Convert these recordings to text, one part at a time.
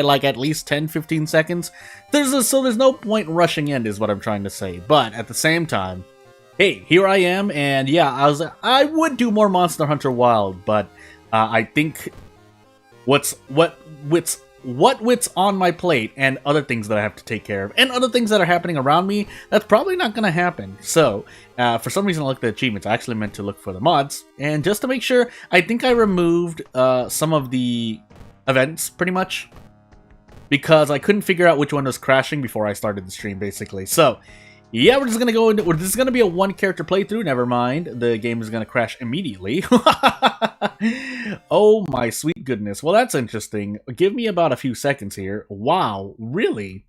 like at least 10-15 seconds. So there's no point rushing in, is what I'm trying to say. But at the same time, hey, here I am, and yeah, I would do more Monster Hunter Wild, but I think what's on my plate and other things that I have to take care of and other things that are happening around me, that's probably not going to happen. So for some reason I looked at achievements. I actually meant to look for the mods, and just to make sure, I think I removed some of the events pretty much because I couldn't figure out which one was crashing before I started the stream, basically. So yeah, we're just gonna go into. This is gonna be a one-character playthrough. Never mind, the game is gonna crash immediately. Oh my sweet goodness. Well, that's interesting. Give me about a few seconds here. Wow, really?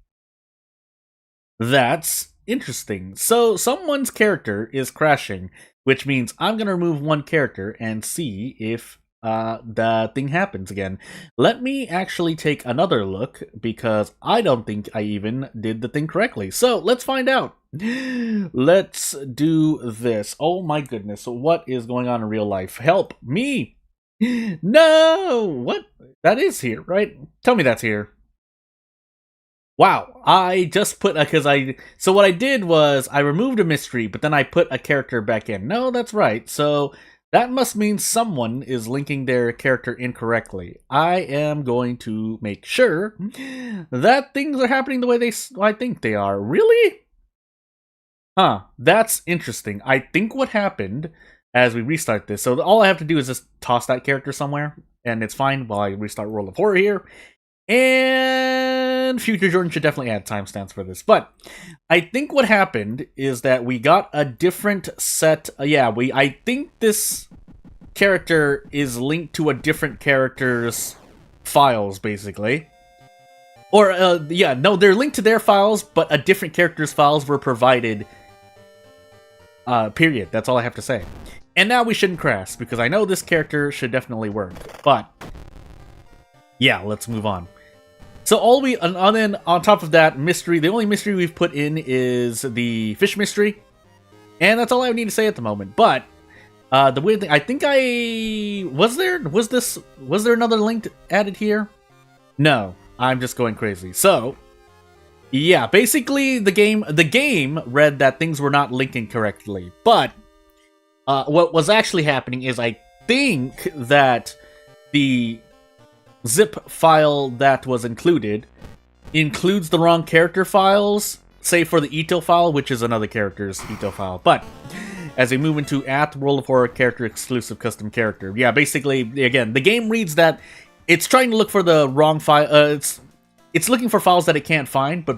That's interesting. So someone's character is crashing, which means I'm gonna remove one character and see if the thing happens again. Let me actually take another look because I don't think I even did the thing correctly. So let's find out. Let's do this. Oh my goodness. So what is going on in real life? Help me. No, what? That is here, right? Tell me that's here. Wow, I just put so what I did was I removed a mystery, but then I put a character back in. No, that's right. So that must mean someone is linking their character incorrectly. I am going to make sure that things are happening the way I think they are. Really? Huh, that's interesting. I think what happened as we restart this, so all I have to do is just toss that character somewhere, and it's fine while I restart World of Horror here. And Future Jordan should definitely add timestamps for this. But I think what happened is that we got a different set. I think this character is linked to a different character's files, basically. Or, no, they're linked to their files, but a different character's files were provided. Period. That's all I have to say. And now we shouldn't crash, because I know this character should definitely work. But yeah, let's move on. So then on top of that mystery, the only mystery we've put in is the fish mystery, and that's all I need to say at the moment. But the weird thing, I think was there another link added here? No, I'm just going crazy. So yeah, basically the game read that things were not linking correctly, but what was actually happening is I think that the zip file that was includes the wrong character files, save for the Ito file, which is another character's Ito file. But as we move into World of Horror character exclusive custom character, yeah, basically, again, the game reads that it's trying to look for the wrong file. It's looking for files that it can't find, but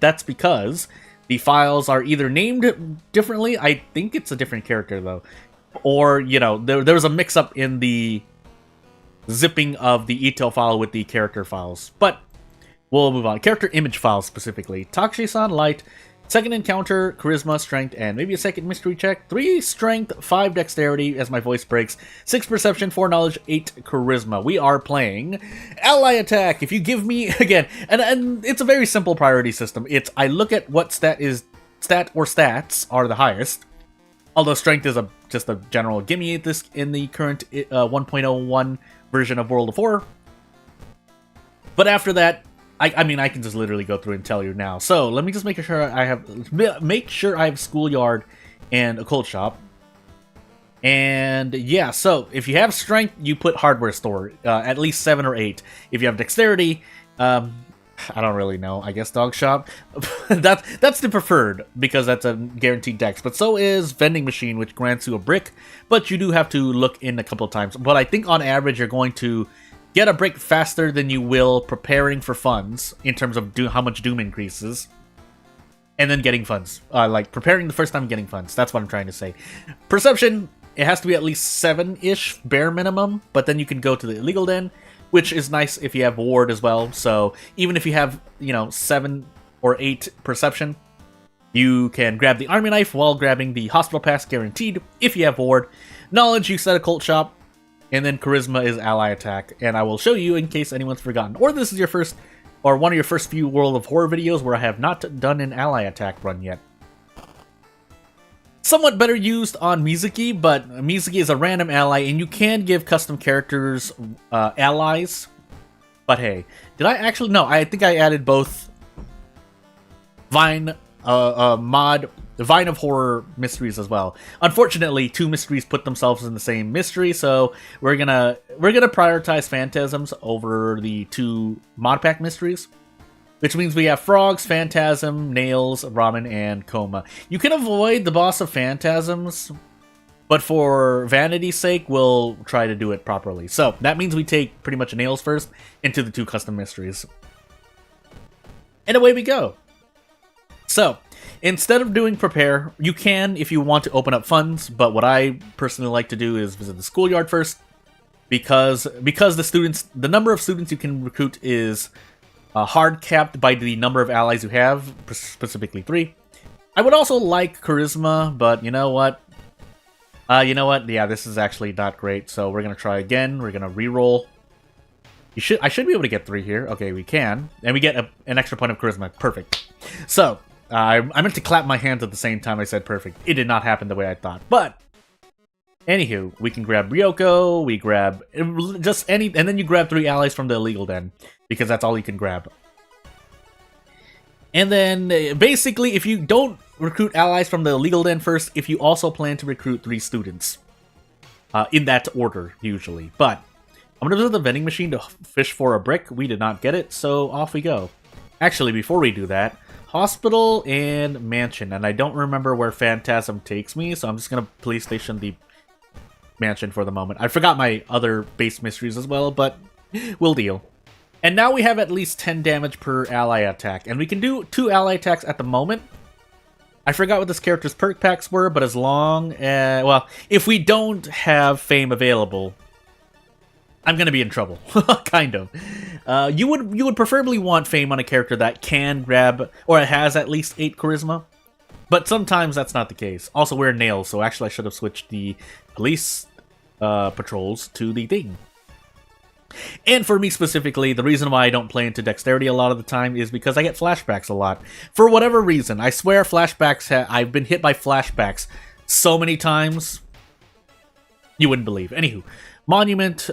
that's because the files are either named differently. I think it's a different character though, or there's a mix-up in the zipping of the Ito file with the character files. But we'll move on. Character image files specifically. Takshi-san, light. Second encounter, charisma, strength, and maybe a second mystery check. 3 strength, 5 dexterity, as my voice breaks. 6 perception, 4 knowledge, 8 charisma. We are playing ally attack. If you give me, again, and it's a very simple priority system. I look at what stats are the highest. Although strength is just a general gimme at this in the current 1.01 version of World of Horror. But after that, I mean, I can just literally go through and tell you now. So let me just make sure I have schoolyard and occult shop. And yeah, so if you have strength, you put hardware store, at least 7 or 8. If you have dexterity, I don't really know. I guess dog shop. That's the preferred because that's a guaranteed dex. But so is vending machine, which grants you a brick. But you do have to look in a couple of times. But I think on average you're going to get a brick faster than you will preparing for funds in terms of how much doom increases, and then getting funds. Like preparing the first time, getting funds. That's what I'm trying to say. Perception, it has to be at least 7-ish bare minimum. But then you can go to the illegal den, which is nice if you have ward as well. So even if you have, 7 or 8 perception, you can grab the army knife while grabbing the hospital pass, guaranteed, if you have ward. Knowledge, you set a cult shop, and then charisma is ally attack. And I will show you in case anyone's forgotten, or this is your first, or one of your first few World of Horror videos where I have not done an ally attack run yet. Somewhat better used on Mizuki, but Mizuki is a random ally, and you can give custom characters allies. But hey, did I actually? No, I think I added both Vine, the Vine of Horror mysteries as well. Unfortunately, 2 mysteries put themselves in the same mystery, so we're gonna prioritize Phantasms over the 2 mod pack mysteries. Which means we have Frogs, Phantasm, Nails, Ramen, and Coma. You can avoid the boss of Phantasms, but for vanity's sake, we'll try to do it properly. So, that means we take pretty much Nails first into the 2 custom mysteries. And away we go! So, instead of doing Prepare, you can if you want to open up funds, but what I personally like to do is visit the schoolyard first, because the number of students you can recruit is hard capped by the number of allies you have, specifically 3. I would also like Charisma, but you know what? Yeah, this is actually not great, so we're gonna try again. We're gonna reroll. I should be able to get 3 here. Okay, we can. And we get an extra point of Charisma. Perfect. So, I meant to clap my hands at the same time I said perfect. It did not happen the way I thought. But, anywho, we can grab Ryoko, we grab just any, and then you grab 3 allies from the illegal den, because that's all you can grab. And then, basically, if you don't recruit allies from the illegal den first, if you also plan to recruit 3 students. In that order, usually. But, I'm gonna visit the vending machine to fish for a brick. We did not get it, so off we go. Actually, before we do that, Hospital and Mansion, and I don't remember where Phantasm takes me, so I'm just gonna police station the Mansion for the moment. I forgot my other base mysteries as well, but we'll deal. And now we have at least 10 damage per ally attack, and we can do 2 ally attacks at the moment. I forgot what this character's perk packs were, but as long as, well, if we don't have Fame available, I'm gonna be in trouble, kind of. You would preferably want Fame on a character that can grab, or has at least 8 Charisma, but sometimes that's not the case. Also, we're Nails, so actually I should have switched the police patrols to the thing. And for me specifically, the reason why I don't play into Dexterity a lot of the time is because I get flashbacks a lot. For whatever reason, I swear flashbacks, I've been hit by flashbacks so many times, you wouldn't believe. Anywho. Monument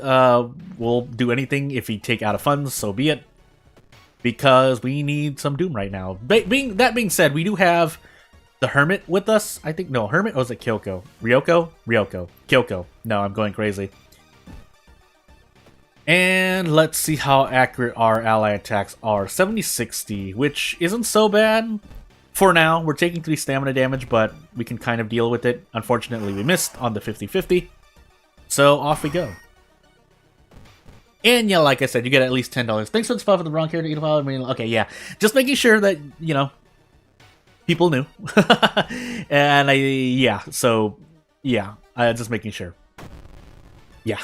will do anything if we take out of funds, so be it. Because we need some Doom right now. That being said, we do have the Hermit with us. I think, no, Hermit, or was it Kyoko? Ryoko? Ryoko. Kyoko. No, I'm going crazy. And let's see how accurate our ally attacks are. 70-60, which isn't so bad. For now, we're taking 3 stamina damage, but we can kind of deal with it. Unfortunately, we missed on the 50-50. So, off we go. And yeah, like I said, you get at least $10. Thanks for the spot for the wrong character. You know, I mean, okay, yeah. Just making sure that, you know, people knew. And yeah, so, yeah, just making sure. Yeah,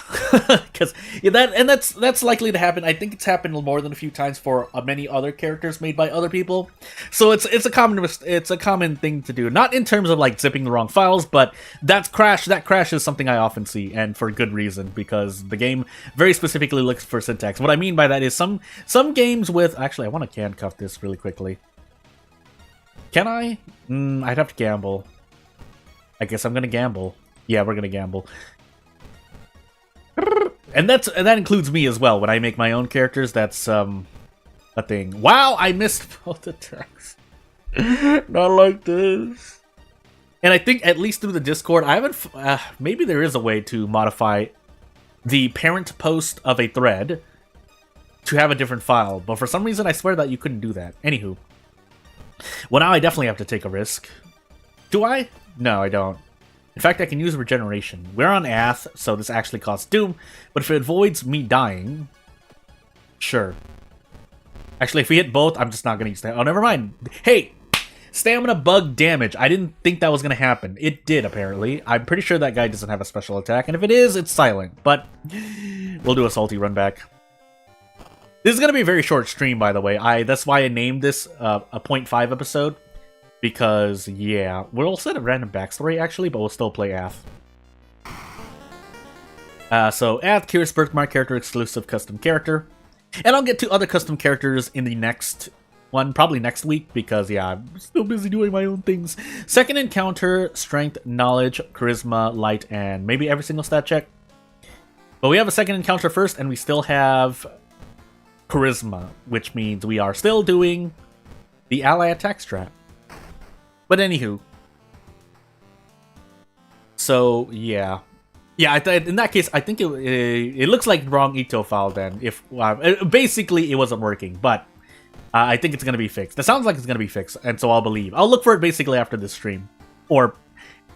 because yeah, that's likely to happen. I think it's happened more than a few times for many other characters made by other people. So it's a common thing to do. Not in terms of like zipping the wrong files, but that crash is something I often see, and for good reason, because the game very specifically looks for syntax. What I mean by that is some games with, actually I want to handcuff this really quickly. Can I? I'd have to gamble. I guess I'm gonna gamble. Yeah, we're gonna gamble. And that includes me as well. When I make my own characters, that's a thing. Wow, I missed both attacks. Not like this. And I think at least through the Discord, I haven't. Maybe there is a way to modify the parent post of a thread to have a different file, but for some reason I swear that you couldn't do that. Anywho, well now I definitely have to take a risk. Do I? No, I don't. In fact, I can use regeneration. We're on Ath, so this actually costs Doom, but if it avoids me dying, sure. Actually, if we hit both, I'm just not going to use that. Oh, never mind. Hey, stamina bug damage. I didn't think that was going to happen. It did, apparently. I'm pretty sure that guy doesn't have a special attack, and if it is, it's silent, but we'll do a salty run back. This is going to be a very short stream, by the way. That's why I named this a 0.5 episode. Because, yeah, we'll set a random backstory, actually, but we'll still play Ath. So, Ath, Curious Birthmark character, exclusive custom character. And I'll get to other custom characters in the next one, probably next week, because, yeah, I'm still busy doing my own things. Second encounter, strength, knowledge, charisma, light, and maybe every single stat check. But we have a second encounter first, and we still have charisma, which means we are still doing the ally attack strat. But anywho, so yeah, in that case, I think it looks like the wrong Ito file. Then, if basically it wasn't working, but I think it's gonna be fixed. It sounds like it's gonna be fixed, and so I'll believe. I'll look for it basically after this stream, or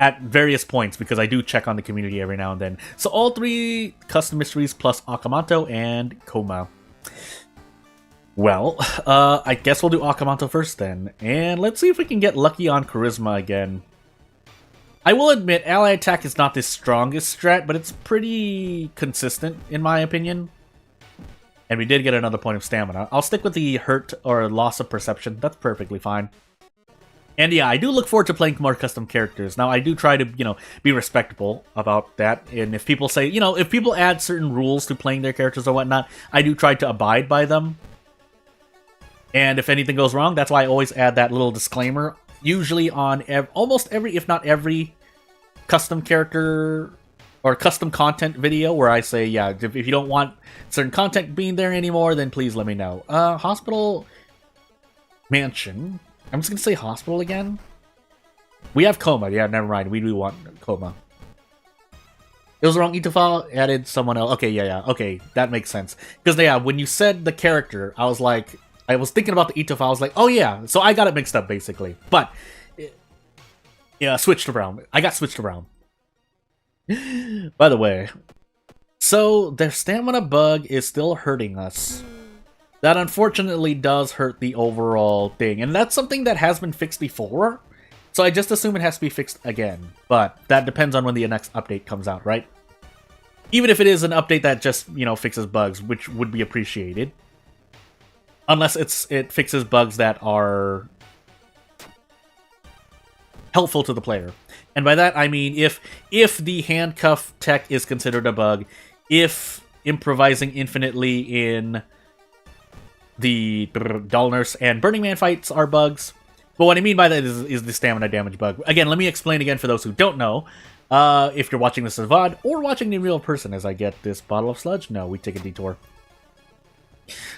at various points, because I do check on the community every now and then. So all 3 custom mysteries plus Akamanto and Koma. Well, I guess we'll do Akamanto first then, and let's see if we can get lucky on Charisma again. I will admit, ally attack is not the strongest strat, but it's pretty consistent in my opinion. And we did get another point of stamina. I'll stick with the hurt or loss of perception. That's perfectly fine. And yeah, I do look forward to playing more custom characters. Now, I do try to, be respectable about that. And if people say, if people add certain rules to playing their characters or whatnot, I do try to abide by them. And if anything goes wrong, that's why I always add that little disclaimer. Usually on almost every, if not every, custom character or custom content video where I say, yeah, if you don't want certain content being there anymore, then please let me know. Hospital Mansion. I'm just going to say hospital again. We have Coma. Yeah, never mind. We do want Coma. It was the wrong Ito file. Added someone else. Okay, yeah. Okay, that makes sense. Because, yeah, when you said the character, I was thinking about the Ito file. I was like, oh, yeah. So I got it mixed up, basically. But, yeah, switched around. I got switched around. By the way, so their stamina bug is still hurting us. That unfortunately does hurt the overall thing, and that's something that has been fixed before, so I just assume it has to be fixed again. But that depends on when the next update comes out, right? Even if it is an update that just, fixes bugs, which would be appreciated. Unless it fixes bugs that are helpful to the player. And by that, I mean if the handcuff tech is considered a bug, if improvising infinitely in the Doll Nurse and Burning Man fights are bugs. But what I mean by that is the stamina damage bug. Again, let me explain again for those who don't know. If you're watching this as VOD, or watching in real person as I get this bottle of sludge. No, we take a detour.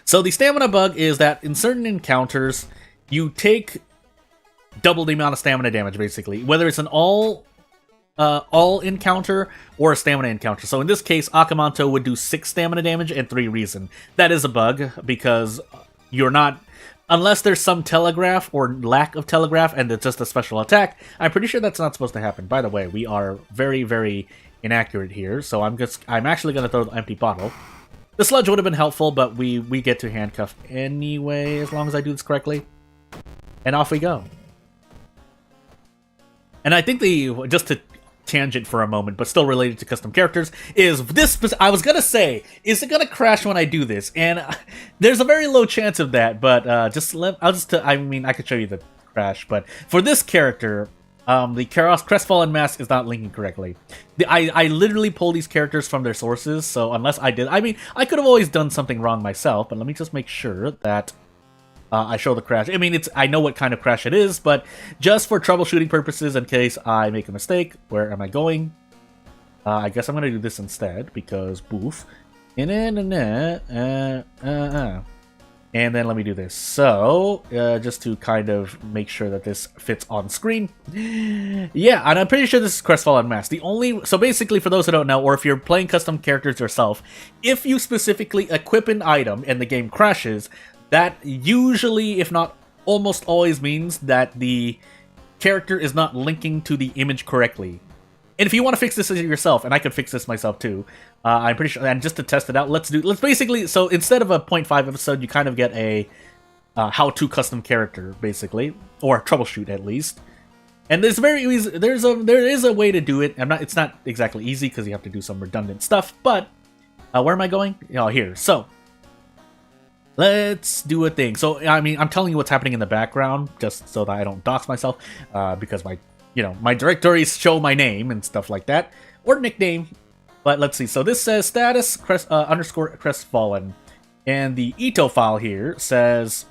So the stamina bug is that in certain encounters, you take double the amount of stamina damage, basically. Whether it's an all encounter or a stamina encounter. So in this case, Akamanto would do 6 stamina damage and 3 reason. That is a bug, because you're not... Unless there's some telegraph or lack of telegraph and it's just a special attack, I'm pretty sure that's not supposed to happen. By the way, we are very, very inaccurate here, so I'm actually going to throw the empty bottle. The sludge would have been helpful, but we get to handcuff anyway, as long as I do this correctly. And off we go. And I think just to tangent for a moment, but still related to custom characters, is this... I was gonna say, is it gonna crash when I do this? And there's a very low chance of that, but I could show you the crash, but for this character, the Crestfallen Mask is not linking correctly. I literally pull these characters from their sources, so unless I did... I could have always done something wrong myself, but let me just make sure that I show the crash. I know what kind of crash it is, but just for troubleshooting purposes, in case I make a mistake, where am I going? I guess I'm going to do this instead, because boof. And then let me do this. So, just to kind of make sure that this fits on screen. Yeah, and I'm pretty sure this is Crestfallen Mask. So basically, for those who don't know, or if you're playing custom characters yourself, if you specifically equip an item and the game crashes, that usually, if not almost always, means that the character is not linking to the image correctly. And if you want to fix this yourself, and I could fix this myself too, I'm pretty sure, and just to test it out, let's basically, so instead of a 0.5 episode, you kind of get a how-to custom character, basically, or troubleshoot at least. And there's very easy, there is a way to do it. It's not exactly easy because you have to do some redundant stuff, but where am I going? Oh, here. So let's do a thing. So, I'm telling you what's happening in the background, just so that I don't dox myself, because my directories show my name and stuff like that, or nickname. But let's see. So this says status underscore crestfallen, and the Ito file here says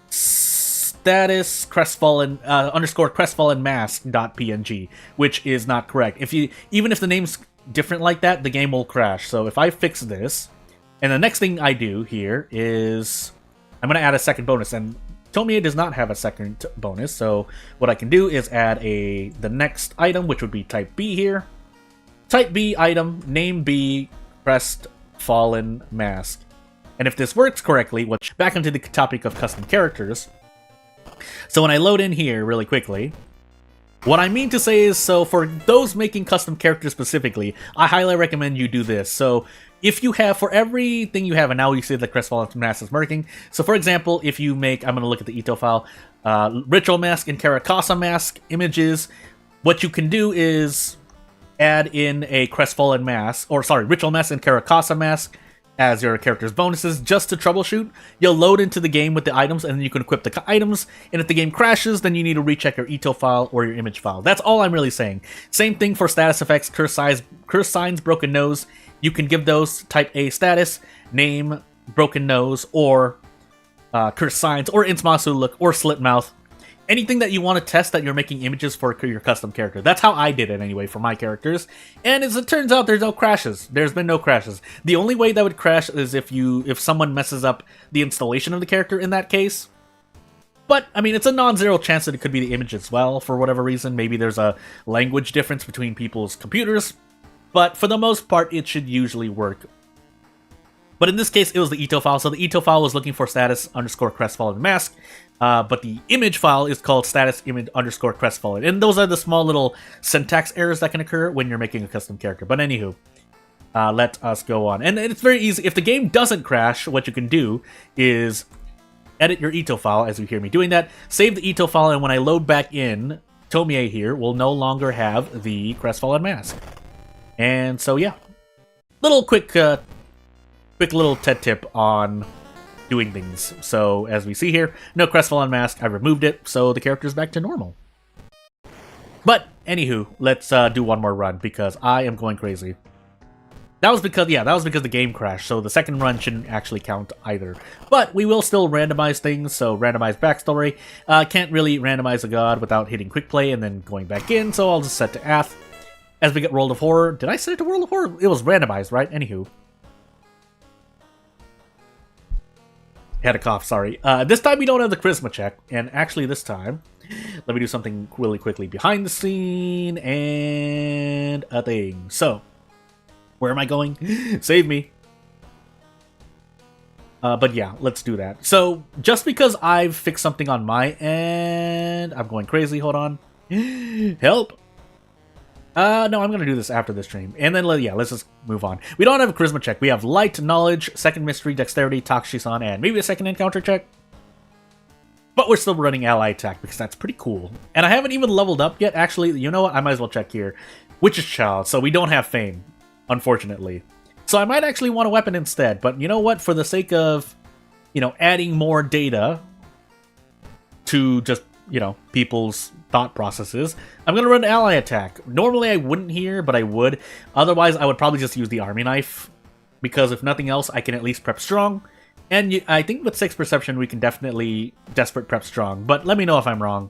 status crestfallen underscore crestfallen mask.png, which is not correct. Even if the name's different like that, the game will crash. So if I fix this, And the next thing I do here is I'm going to add a second bonus, and Tomie does not have a second bonus, so what I can do is add the next item, which would be type B here. Type B item, name B, crestfallen mask. And if this works correctly, which back into the topic of custom characters, so when I load in here really quickly, what I mean to say is, so for those making custom characters specifically, I highly recommend you do this. So if you have, for everything you have, and now you see the crestfallen mask is working. So for example, if you make, I'm going to look at the Ito file, ritual mask and Karakasa mask images, what you can do is add in a crestfallen mask, or sorry, ritual mask and Karakasa mask as your character's bonuses just to troubleshoot. You'll load into the game with the items, and then you can equip the items, and if the game crashes, then you need to recheck your Ito file or your image file. That's all I'm really saying. Same thing for status effects, curse signs, broken nose. You can give those type A status, name, broken nose, or curse signs, or Insmasu look, or slit mouth. Anything that you want to test that you're making images for your custom character. That's how I did it anyway for my characters. And as it turns out, there's no crashes. There's been no crashes. The only way that would crash is if someone messes up the installation of the character in that case. But, I mean, it's a non-zero chance that it could be the image as well, for whatever reason. Maybe there's a language difference between people's computers. But for the most part, it should usually work. But in this case, it was the Ito file. So the Ito file was looking for status underscore crestfallen mask. But the image file is called status image underscore crestfallen. And those are the small little syntax errors that can occur when you're making a custom character. But anywho, let us go on. And it's very easy. If the game doesn't crash, what you can do is edit your Ito file, as you hear me doing that. Save the Ito file, and when I load back in, Tomie here will no longer have the crestfallen mask. And so, yeah. Little quick little TED tip on doing things. So, as we see here, no crestfallen mask. I removed it, so the character's back to normal. But, anywho, let's do one more run, because I am going crazy. That was because the game crashed, so the second run shouldn't actually count either. But we will still randomize things, so randomize backstory. Can't really randomize a god without hitting quick play and then going back in, so I'll just set to Ath. As we get World of Horror, did I set it to World of Horror? It was randomized, right? Anywho. Had a cough, sorry. This time we don't have the charisma check, and actually this time, let me do something really quickly behind the scene, and a thing. So, where am I going? Save me. But yeah, let's do that. So, just because I've fixed something on my end, I'm going crazy, hold on. Help! No, I'm gonna do this after this stream. And then, yeah, let's just move on. We don't have a charisma check. We have light, knowledge, second mystery, dexterity, Takshisan, and maybe a second encounter check. But we're still running ally attack because that's pretty cool. And I haven't even leveled up yet. Actually, you know what? I might as well check here. Witch's Child. So we don't have fame, unfortunately. So I might actually want a weapon instead. But you know what? For the sake of, adding more data to just, people's thought processes, I'm going to run ally attack. Normally I wouldn't here, but I would. Otherwise, I would probably just use the army knife. Because if nothing else, I can at least prep strong. And I think with 6 perception, we can definitely desperate prep strong. But let me know if I'm wrong.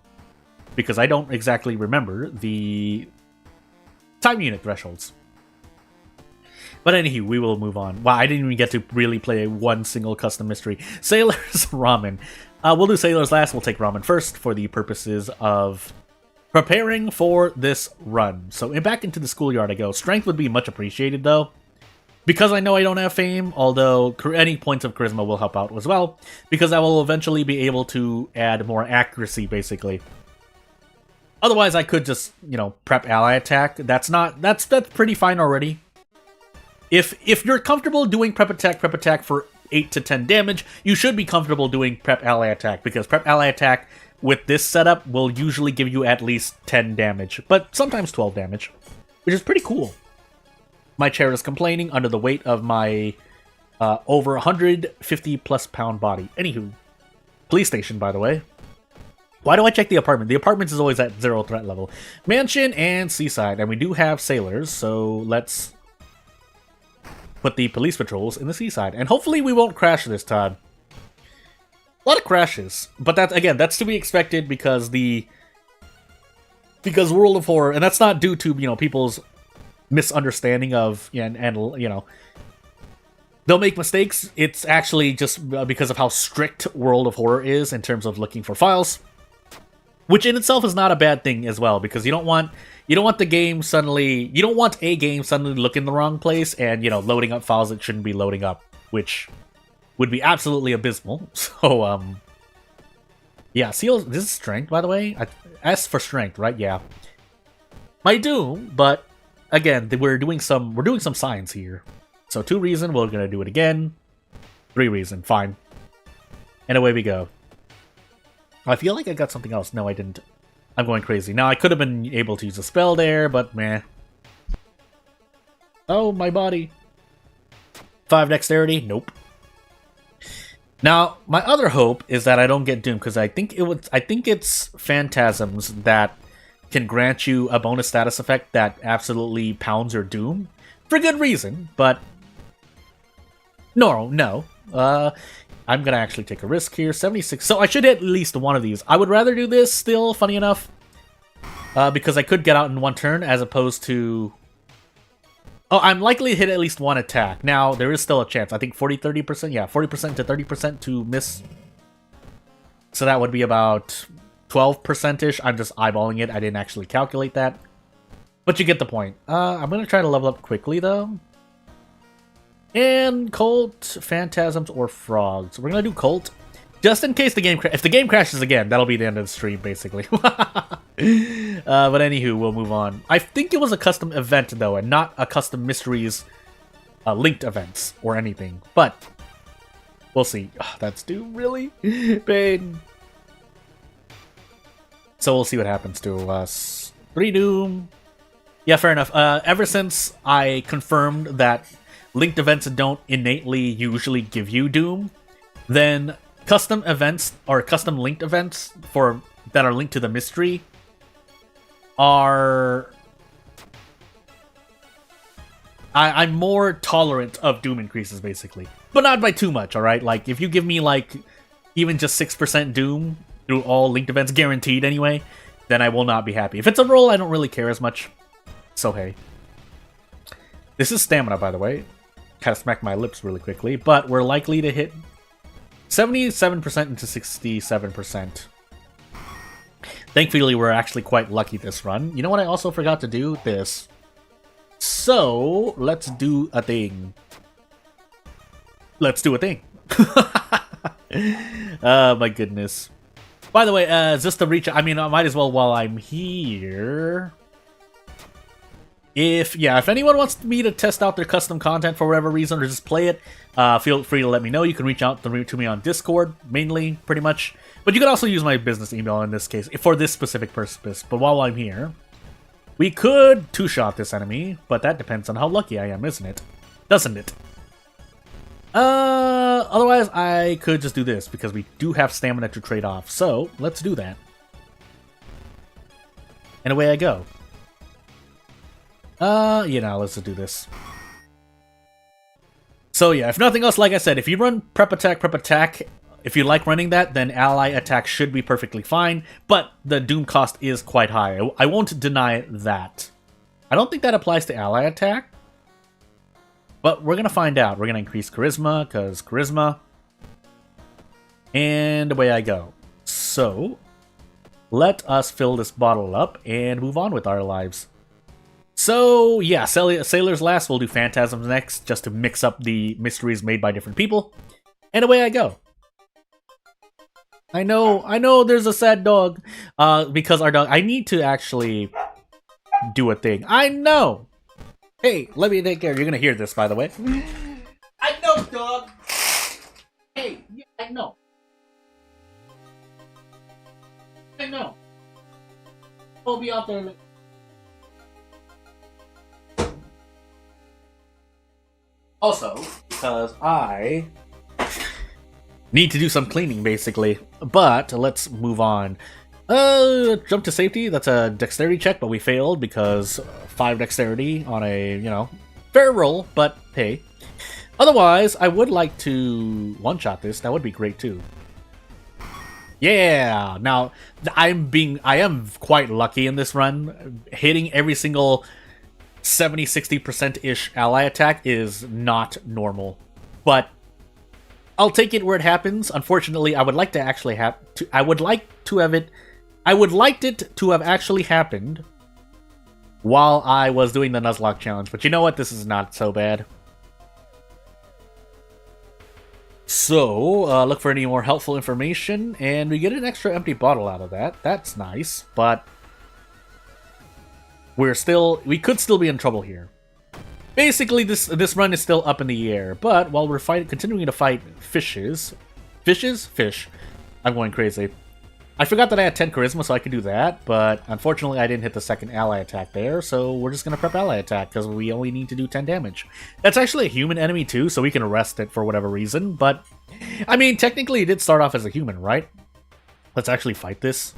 Because I don't exactly remember the time unit thresholds. But anywho, we will move on. Wow, I didn't even get to really play one single custom mystery. Sailor's Ramen. We'll do Sailor's last. We'll take Ramen first for the purposes of preparing for this run. So back into the schoolyard I go. Strength would be much appreciated, though. Because I know I don't have fame, although any points of charisma will help out as well. Because I will eventually be able to add more accuracy, basically. Otherwise, I could just, prep ally attack. That's pretty fine already. If you're comfortable doing prep attack for 8 to 10 damage, you should be comfortable doing prep ally attack, because prep ally attack with this setup will usually give you at least 10 damage, but sometimes 12 damage, which is pretty cool. My chair is complaining under the weight of my over 150 plus pound body. Anywho, police station, by the way. Why do I check the apartment? The apartment is always at 0 threat level. Mansion and seaside, and we do have sailors, so let's put the police patrols in the seaside. And hopefully we won't crash this time. A lot of crashes. But that's to be expected because World of Horror, and that's not due to, people's misunderstanding of, the they'll make mistakes. It's actually just because of how strict World of Horror is in terms of looking for files, which in itself is not a bad thing as well, because you don't want the game suddenly, you don't want a game suddenly look in the wrong place and, you know, loading up files that shouldn't be loading up, which would be absolutely abysmal. So, yeah, Seal, this is strength, by the way. S for strength, right? Yeah. My Doom, but again, we're doing some science here. So 2 reason, we're gonna do it again. 3 reason, fine. And away we go. I feel like I got something else. No, I didn't. I'm going crazy. Now, I could have been able to use a spell there, but meh. Oh, my body. 5 dexterity? Nope. Now, my other hope is that I don't get Doom, because I think it's Phantasms that can grant you a bonus status effect that absolutely pounds your Doom. For good reason, but no. I'm gonna actually take a risk here. 76. So I should hit at least one of these. I would rather do this still, funny enough, because I could get out in 1 turn as opposed to... Oh, I'm likely to hit at least 1 attack. Now, there is still a chance. I think 30%? Yeah, 40% to 30% to miss. So that would be about 12%-ish. I'm just eyeballing it. I didn't actually calculate that. But you get the point. I'm going to try to level up quickly, though. And Colt, Phantasms, or Frogs. We're going to do Colt. Just in case the game... If the game crashes again, that'll be the end of the stream, basically. But anywho, we'll move on. I think it was a custom event, though, and not a custom mysteries linked events or anything. But we'll see. Oh, that's Doom, really? Pain. So we'll see what happens to us. 3 Doom. Yeah, fair enough. Ever since I confirmed that linked events don't innately usually give you Doom, then custom events or custom linked events that are linked to the mystery are... I'm more tolerant of Doom increases, basically. But not by too much, alright? Like, if you give me, like, even just 6% Doom through all linked events, guaranteed anyway, then I will not be happy. If it's a roll, I don't really care as much. So, hey. This is stamina, by the way. Kind of smacked my lips really quickly, but we're likely to hit 77% into 67%. Thankfully, we're actually quite lucky this run. You know what I also forgot to do? This. So, let's do a thing. Let's do a thing. Oh, my goodness. By the way, just to reach... I mean, I might as well while I'm here... If anyone wants me to test out their custom content for whatever reason or just play it, feel free to let me know. You can reach out to me on Discord, mainly, pretty much. But you can also use my business email in this case, for this specific purpose. But while I'm here, we could 2-shot this enemy, but that depends on how lucky I am, isn't it? Doesn't it? Otherwise, I could just do this, because we do have stamina to trade off. So, let's do that. And away I go. Let's do this. So yeah, if nothing else, like I said, if you run prep attack, if you like running that, then ally attack should be perfectly fine, but the Doom cost is quite high. I won't deny that. I don't think that applies to ally attack, but we're gonna find out. We're gonna increase charisma, because charisma, and away I go. So, let us fill this bottle up and move on with our lives. So, yeah, Sailor's last, we'll do Phantasms next, just to mix up the mysteries made by different people. And away I go. I know, there's a sad dog. Because our dog... I need to actually do a thing. I know! Hey, let me take care. You're gonna hear this, by the way. I know, dog! Hey, yeah, I know. I know. We'll be out there later. Also, because I need to do some cleaning, basically. But let's move on. Jump to safety. That's a dexterity check, but we failed because 5 dexterity on a, fair roll, but hey. Otherwise, I would like to one-shot this. That would be great, too. Yeah! Now, I am quite lucky in this run. Hitting every single 70-60%-ish ally attack is not normal. but I'll take it where it happens. Unfortunately, I would like to actually have to. I would like it to have actually happened while I was doing the Nuzlocke challenge. But you know what? This is not so bad. So, look for any more helpful information, and we get an extra empty bottle out of that. That's nice, but we could still be in trouble here. Basically, this run is still up in the air, but while we're continuing to fight fish. I'm going crazy. I forgot that I had 10 charisma, so I could do that, but unfortunately I didn't hit the second ally attack there, so we're just gonna prep ally attack, because we only need to do 10 damage. That's actually a human enemy too, so we can arrest it for whatever reason, but I mean, technically it did start off as a human, right? Let's actually fight this.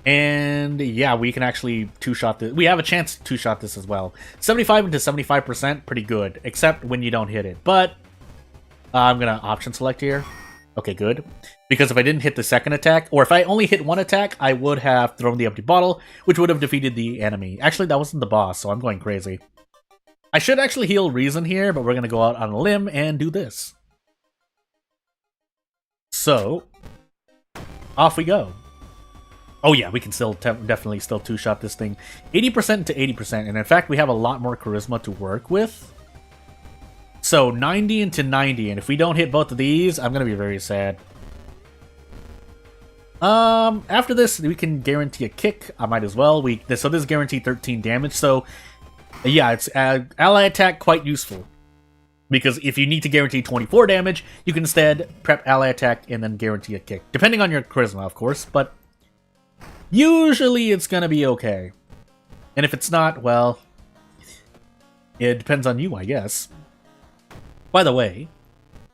And yeah, we can actually two-shot this. We have a chance to two-shot this as well. 75 into 75%, pretty good, except when you don't hit it, but I'm gonna option select here. Okay, good. Because if I didn't hit the second attack, or if I only hit one attack, I would have thrown the empty bottle, which would have defeated the enemy. Actually, that wasn't the boss, so I'm going crazy. I should actually heal Reason here, but we're going to go out on a limb and do this. So, off we go. Oh yeah, we can still definitely still two-shot this thing. 80% to 80%, and in fact, we have a lot more charisma to work with. So 90 into 90, and if we don't hit both of these, I'm gonna be very sad. After this, we can guarantee a kick. I might as well. So this is guaranteed 13 damage. So yeah, it's ally attack quite useful, because if you need to guarantee 24 damage, you can instead prep ally attack and then guarantee a kick, depending on your charisma, of course. But usually it's gonna be okay, and if it's not, well, it depends on you, I guess. By the way,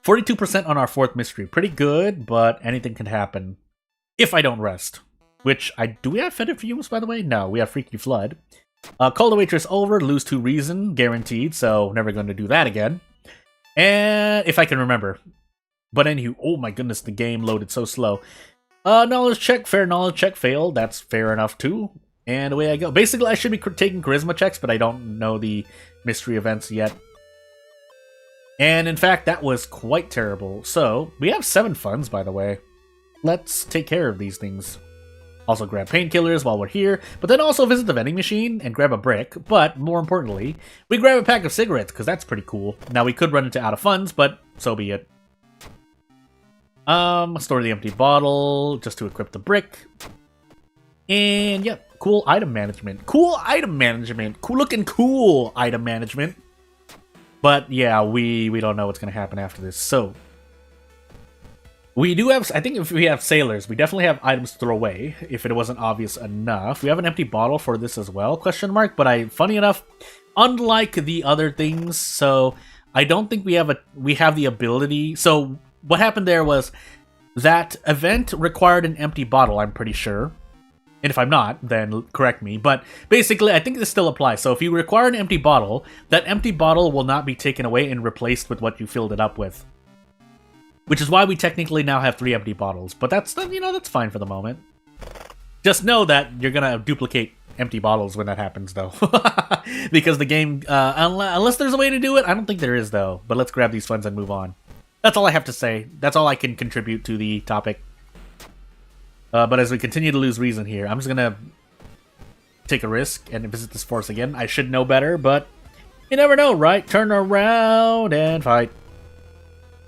42% on our fourth mystery. Pretty good, but anything can happen if I don't rest. Which, do we have Fetid Fumes, by the way? No, we have Freaky Flood. Call the Waitress over, lose 2 Reason, guaranteed, so never going to do that again. And if I can remember. But anywho, oh my goodness, the game loaded so slow. Knowledge check, fair knowledge check, failed. That's fair enough too. And away I go. Basically, I should be taking charisma checks, but I don't know the mystery events yet. And in fact, that was quite terrible. So, we have 7 funds, by the way. Let's take care of these things. Also grab painkillers while we're here, but then also visit the vending machine and grab a brick. But more importantly, we grab a pack of cigarettes, because that's pretty cool. Now, we could run into out of funds, but so be it. Store the empty bottle, just to equip the brick. And yep, cool item management. Cool item management. Cool looking cool item management. But yeah, we don't know what's going to happen after this. So, we do have, I think if we have sailors, we definitely have items to throw away, if it wasn't obvious enough. We have an empty bottle for this as well, question mark. But funny enough, unlike the other things, so I don't think we have the ability. So, what happened there was that event required an empty bottle, I'm pretty sure. And if I'm not, then correct me. But basically, I think this still applies. So if you require an empty bottle, that empty bottle will not be taken away and replaced with what you filled it up with. Which is why we technically now have 3 empty bottles. But that's, that's fine for the moment. Just know that you're going to duplicate empty bottles when that happens, though. Because the game, unless there's a way to do it, I don't think there is, though. But let's grab these funds and move on. That's all I have to say. That's all I can contribute to the topic. But as we continue to lose Reason here, I'm just gonna take a risk and visit this forest again. I should know better, but you never know, right? Turn around and fight.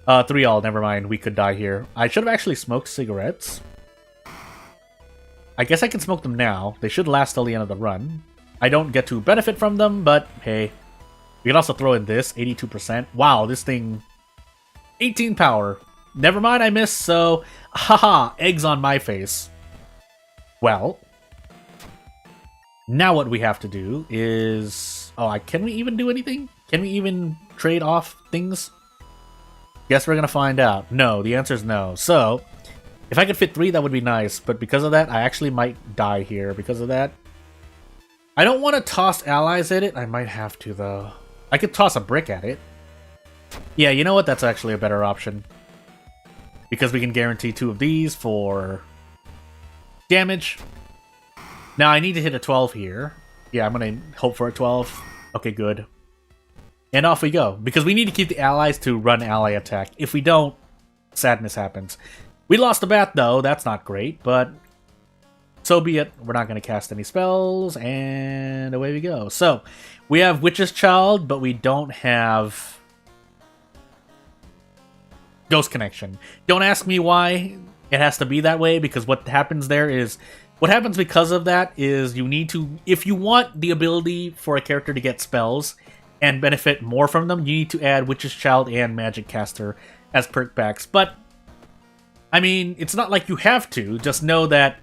3-all, never mind. We could die here. I should have actually smoked cigarettes. I guess I can smoke them now. They should last till the end of the run. I don't get to benefit from them, but hey. We can also throw in this, 82%. Wow, this thing... 18 power. Never mind, I missed, so... Haha, eggs on my face. Well... Now what we have to do is... Oh, can we even do anything? Can we even trade off things? Guess we're gonna find out. No, the answer is no. So, if I could fit 3, that would be nice. But because of that, I actually might die here because of that. I don't want to toss allies at it. I might have to, though. I could toss a brick at it. Yeah, you know what? That's actually a better option. Because we can guarantee 2 of these for damage. Now, I need to hit a 12 here. Yeah, I'm going to hope for a 12. Okay, good. And off we go, because we need to keep the allies to run ally attack. If we don't, sadness happens. We lost the bat, though. That's not great, but so be it. We're not going to cast any spells, and away we go. So, we have Witch's Child, but we don't have Ghost Connection. Don't ask me why it has to be that way, because what happens there is... What happens because of that is you need to... If you want the ability for a character to get spells and benefit more from them, you need to add Witch's Child and Magic Caster as perk backs. But, I mean, it's not like you have to. Just know that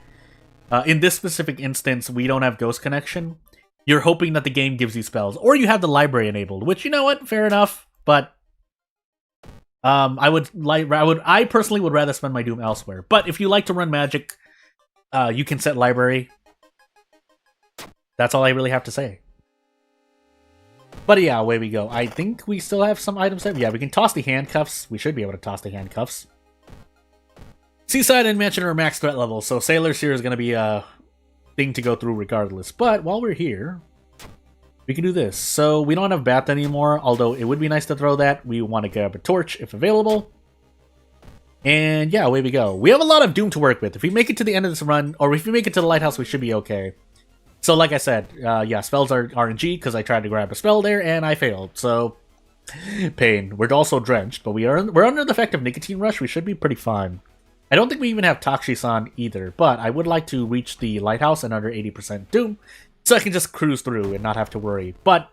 in this specific instance, we don't have Ghost Connection. You're hoping that the game gives you spells. Or you have the library enabled, which, you know what? Fair enough. But I personally would rather spend my Doom elsewhere. But if you like to run Magic, you can set library. That's all I really have to say. But yeah, away we go. I think we still have some items there. Yeah, we can toss the handcuffs. We should be able to toss the handcuffs. Seaside and Mansion are max threat level, so Sailors here is going to be a thing to go through regardless. But while we're here, we can do this. So we don't have Bath anymore, although it would be nice to throw that. We want to grab a torch if available. And yeah, away we go. We have a lot of Doom to work with. If we make it to the end of this run, or if we make it to the lighthouse, we should be okay. So like I said, yeah, spells are RNG, because I tried to grab a spell there, and I failed, so... Pain. We're also drenched, but we're under the effect of Nicotine Rush. We should be pretty fine. I don't think we even have Takshisan either, but I would like to reach the lighthouse and under 80% Doom, so I can just cruise through and not have to worry. But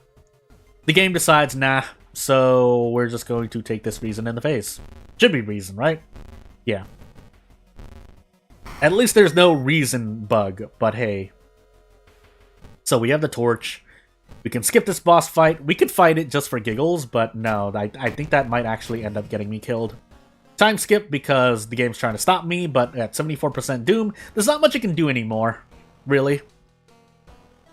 the game decides, nah, so we're just going to take this reason in the face. Should be reason, right? Yeah. At least there's no reason bug, but hey. So we have the torch. We can skip this boss fight. We could fight it just for giggles, but no, I think that might actually end up getting me killed. Time skip because the game's trying to stop me, but at 74% Doom, there's not much it can do anymore, really.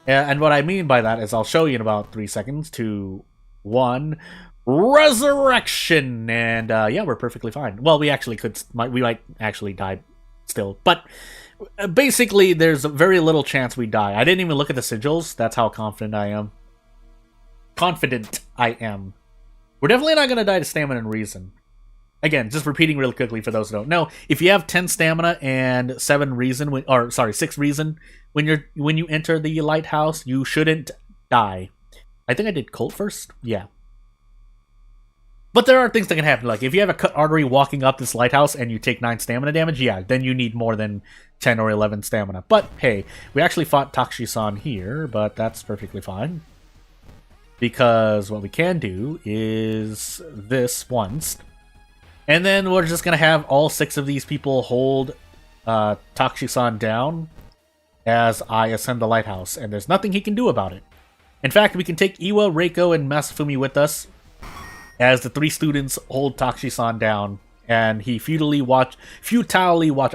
And what I mean by that is I'll show you in about 3 seconds. 2, 1, Resurrection! And yeah, we're perfectly fine. Well, we might actually die still, but... Basically, there's very little chance we die. I didn't even look at the sigils. That's how confident I am. We're definitely not going to die to stamina and reason. Again, just repeating really quickly for those who don't know. If you have 10 stamina and 7 reason, 6 reason when you enter the lighthouse, you shouldn't die. I think I did Colt first. Yeah. But there are things that can happen, like if you have a cut artery walking up this lighthouse and you take 9 stamina damage, yeah, then you need more than 10 or 11 stamina. But hey, we actually fought Takshisan here, but that's perfectly fine. Because what we can do is this once. And then we're just going to have all 6 of these people hold Takshisan down as I ascend the lighthouse. And there's nothing he can do about it. In fact, we can take Iwa, Reiko, and Masafumi with us, as the 3 students hold Takshisan down, and he futilely watch. I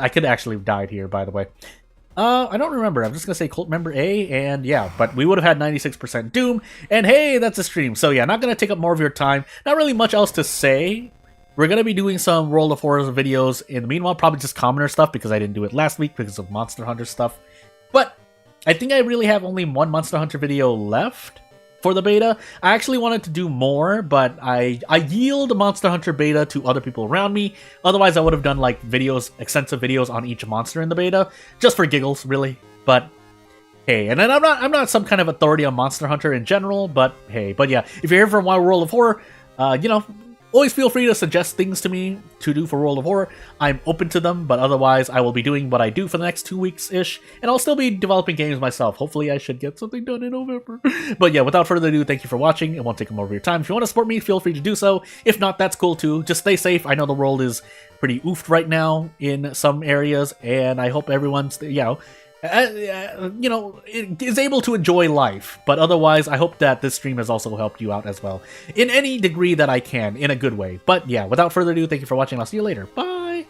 could actually have died here, by the way. I don't remember. I'm just gonna say Cult Member A, and yeah, but we would have had 96% Doom, and hey, that's a stream. So yeah, not gonna take up more of your time. Not really much else to say. We're gonna be doing some World of Horrors videos in the meanwhile, probably just commoner stuff, because I didn't do it last week because of Monster Hunter stuff. But I think I really have only one Monster Hunter video left for the beta. I actually wanted to do more, but I yield Monster Hunter beta to other people around me. Otherwise, I would have done like extensive videos on each monster in the beta, just for giggles, really. But hey, and then I'm not some kind of authority on Monster Hunter in general, but hey, but yeah, if you're here for my World of Horror, you know, always feel free to suggest things to me to do for World of Horror. I'm open to them, but otherwise I will be doing what I do for the next 2 weeks-ish, and I'll still be developing games myself. Hopefully I should get something done in November. But yeah, without further ado, thank you for watching. It won't take more of your time. If you want to support me, feel free to do so. If not, that's cool too. Just stay safe. I know the world is pretty oofed right now in some areas, and I hope everyone's, is able to enjoy life. But otherwise, I hope that this stream has also helped you out as well, in any degree that I can, in a good way. But yeah, without further ado, thank you for watching. I'll see you later. Bye!